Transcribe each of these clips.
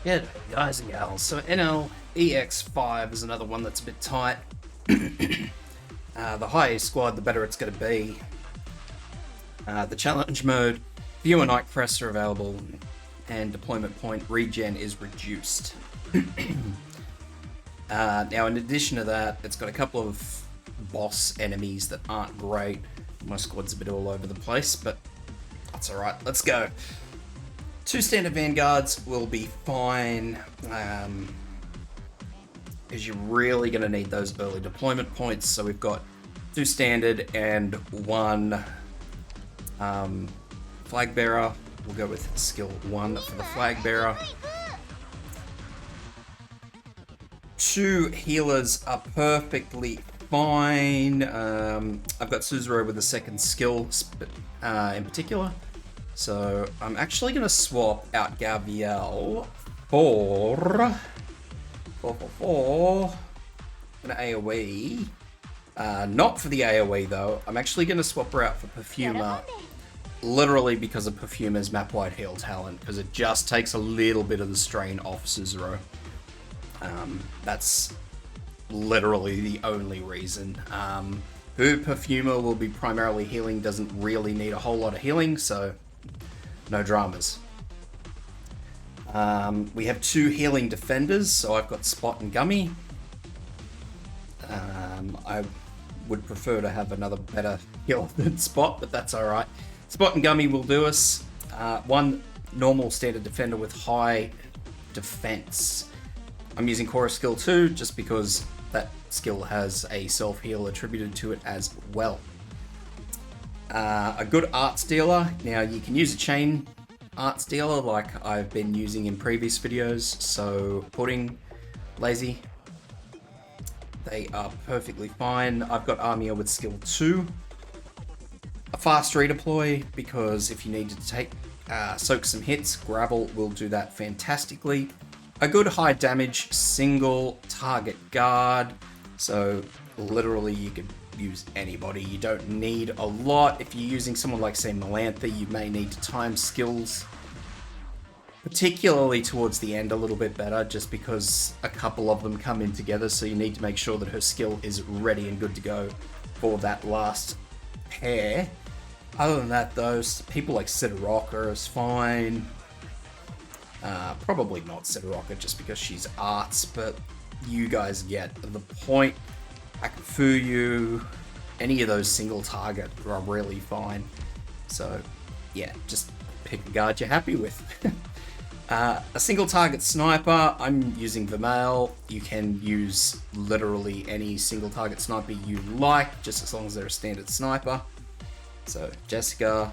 Yeah, guys and gals. So NL-EX-5 is another one that's a bit tight. The higher your squad, the better it's going to be. The challenge mode, fewer night crests are available, and deployment point regen is reduced. Now, in addition to that, it's got a couple of boss enemies that aren't great. My squad's a bit all over the place, but that's alright. Let's go. 2 standard vanguards will be fine, because you're really going to need those early deployment points. So we've got 2 standard and 1 flag bearer. We'll go with skill 1 for the flag bearer. 2 healers are perfectly fine. I've got Suzero with the second skill in particular. So I'm actually going to swap out Gabrielle for an AoE. Not for the AoE though. I'm actually going to swap her out for Perfumer, literally because of Perfumer's map-wide heal talent, because it just takes a little bit of the strain off Suzero. That's literally the only reason. Who Perfumer will be primarily healing doesn't really need a whole lot of healing, so no dramas. We have 2 healing defenders, so I've got Spot and Gummy. I would prefer to have another better heal than Spot, but that's alright. Spot and Gummy will do us. 1 normal standard defender with high defense. I'm using Chorus skill 2 just because that skill has a self-heal attributed to it as well. A good Arts Dealer. Now you can use a chain Arts Dealer like I've been using in previous videos. So Pudding, Lazy, they are perfectly fine. I've got Armia with skill 2. A fast redeploy, because if you need to soak some hits, Gravel will do that fantastically. A good high damage single target guard, so literally you could use anybody. You don't need a lot. If you're using someone like, say, Melantha, you may need to time skills, particularly towards the end, a little bit better, just because a couple of them come in together, so you need to make sure that her skill is ready and good to go for that last pair. Other than that, though, people like Sidoraka is fine. Probably not Sidoraka just because she's arts, but you guys get the point. Akafuyu, any of those single target are really fine. So yeah, just pick a guard you're happy with. A single target sniper, I'm using Vermeil. You can use literally any single target sniper you like, just as long as they're a standard sniper. So Jessica,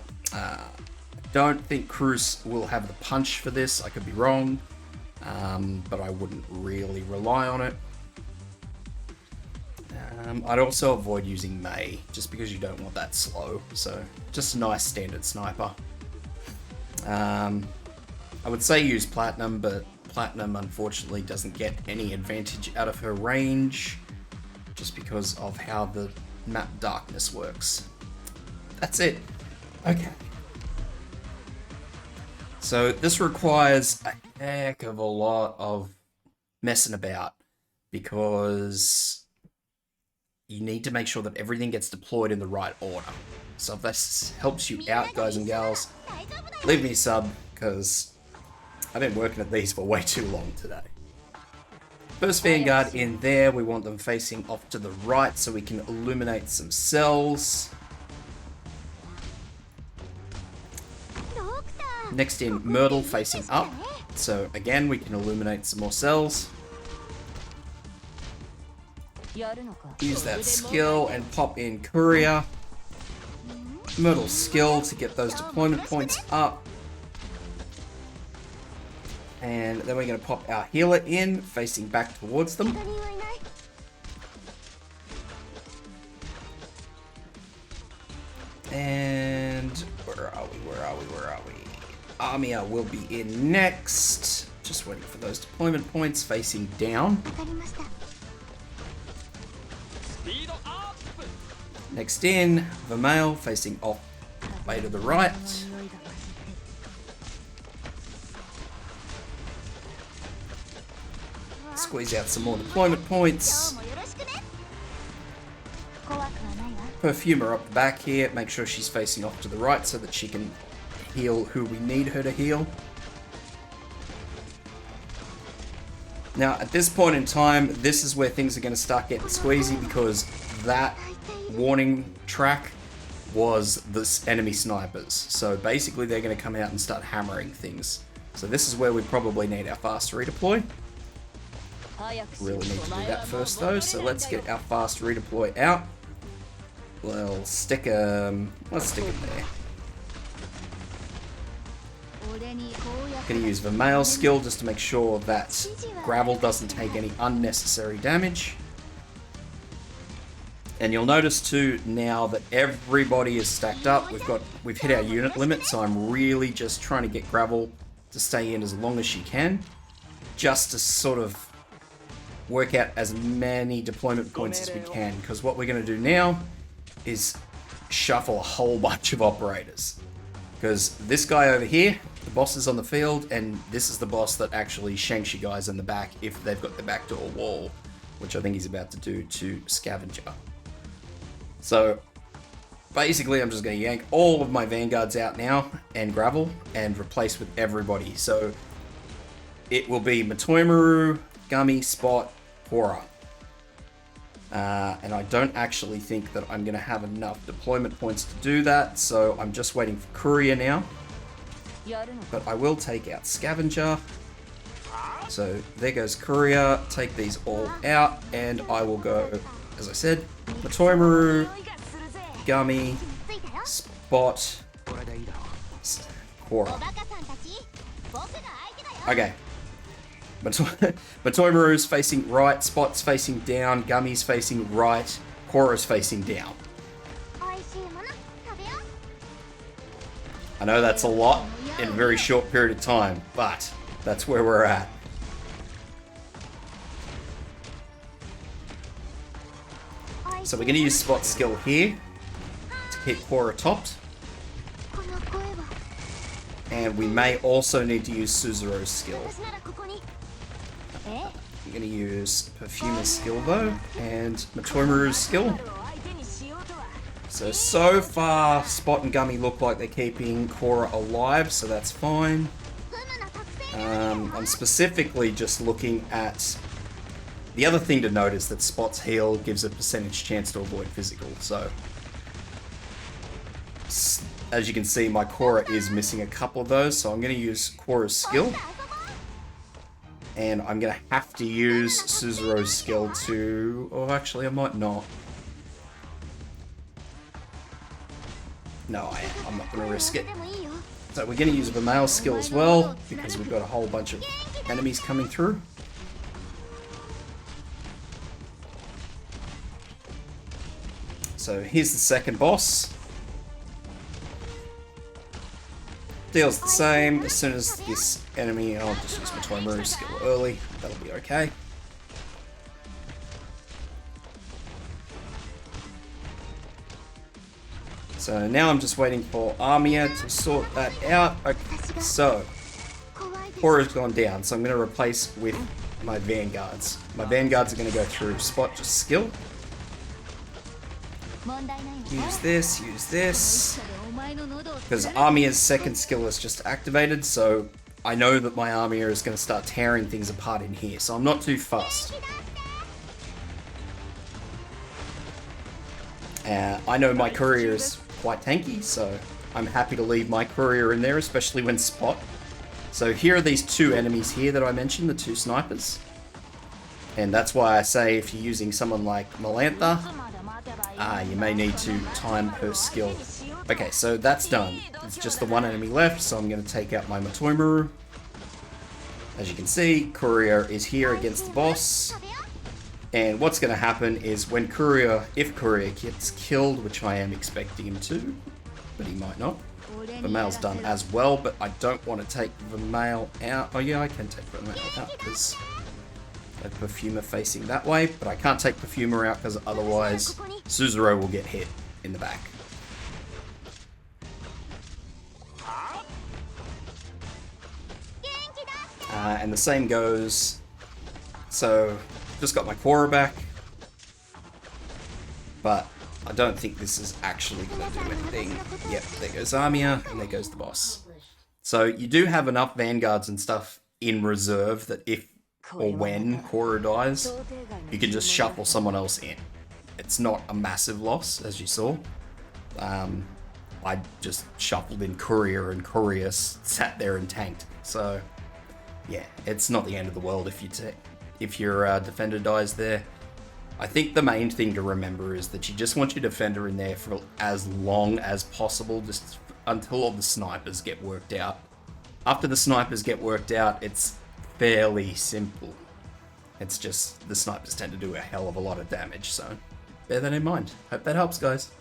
don't think Cruz will have the punch for this. I could be wrong, but I wouldn't really rely on it. I'd also avoid using May, just because you don't want that slow. So just a nice standard sniper. I would say use Platinum, but Platinum unfortunately doesn't get any advantage out of her range, just because of how the map darkness works. That's it. Okay. So this requires a heck of a lot of messing about, because you need to make sure that everything gets deployed in the right order. So if this helps you out, guys and gals, leave me a sub, because I've been working at these for way too long today. First Vanguard in there, we want them facing off to the right so we can illuminate some cells. Next in, Myrtle facing up, so again we can illuminate some more cells. Use that skill and pop in Courier. Myrtle's skill to get those deployment points up. And then we're going to pop our healer in, facing back towards them. And where are we? Armia will be in next. Just waiting for those deployment points, facing down. Next in, Vermeil facing off way to the right. squeeze out some more deployment points. Perfumer up the back here, make sure she's facing off to the right so that she can heal who we need her to heal. Now, at this point in time, this is where things are going to start getting squeezy because that warning track was the enemy snipers. So basically they're going to come out and start hammering things. So this is where we probably need our fast redeploy. Really need to do that first though, so let's get our fast redeploy out. Let's stick it there. Gonna use the male skill just to make sure that gravel doesn't take any unnecessary damage. And you'll notice too now that everybody is stacked up. We've hit our unit limit, so I'm really just trying to get gravel to stay in as long as she can, just to sort of work out as many deployment points as we can. Because what we're going to do now is shuffle a whole bunch of operators. Because this guy over here, the boss is on the field, and this is the boss that actually shanks you guys in the back if they've got the backdoor wall, which I think he's about to do to Scavenger. So basically I'm just going to yank all of my vanguards out now and gravel and replace with everybody. So it will be Matoimaru, Gummy, Spot, Korra. And I don't actually think that I'm going to have enough deployment points to do that, so I'm just waiting for Courier now. But I will take out Scavenger. So there goes Courier, take these all out, and I will go, as I said, Matoimaru, Gummy, Spot, Korra. Okay. Matoimaru's facing right, Spot's facing down, Gummy's facing right, Korra's facing down. I know that's a lot in a very short period of time, but that's where we're at. So we're going to use Spot's skill here to keep Korra topped. And we may also need to use Suzuru's skill. I'm going to use Perfumer's skill though, and Matoimaru's skill. So far, Spot and Gummy look like they're keeping Korra alive, so that's fine. I'm specifically just looking at... The other thing to note is that Spot's heal gives a percentage chance to avoid physical, so... As you can see, my Korra is missing a couple of those, so I'm going to use Korra's skill. And I'm going to have to use Suzuru's skill to... Oh, actually, I might not. No, I'm not going to risk it. So we're going to use the male skill as well, because we've got a whole bunch of enemies coming through. So here's the second boss. Deals the same. As soon as this enemy, I'll just use my Matoimaru's skill early. That'll be okay. So now I'm just waiting for Armia to sort that out. Okay, so Korra's gone down, so I'm going to replace with my Vanguards. My Vanguards are going to go through Spot, just skill. Use this. Because Armia's second skill is just activated, so I know that my Armia is going to start tearing things apart in here, so I'm not too fussed. I know my Courier is quite tanky, so I'm happy to leave my Courier in there, especially when Spot. So here are these two enemies here that I mentioned, the two snipers. And that's why I say if you're using someone like Melantha, you may need to time her skill. Okay, so that's done. It's just the one enemy left, so I'm going to take out my Matoimaru. As you can see, Courier is here against the boss. And what's going to happen is when if Courier gets killed, which I am expecting him to, but he might not. The male's done as well, but I don't want to take the male out. Oh yeah, I can take the male out because I have Perfumer facing that way, but I can't take Perfumer out because otherwise Suzuro will get hit in the back. And the same goes So, just got my Cora back. But I don't think this is actually going to do anything. Yep, there goes Armia, and there goes the boss. So you do have enough Vanguards and stuff in reserve that if or when Cora dies, you can just shuffle someone else in. It's not a massive loss, as you saw. I just shuffled in Courier, and Courier sat there and tanked. So, yeah, it's not the end of the world if your defender dies there. I think the main thing to remember is that you just want your defender in there for as long as possible, just until all the snipers get worked out. After the snipers get worked out, it's fairly simple. It's just the snipers tend to do a hell of a lot of damage, so bear that in mind. Hope that helps, guys.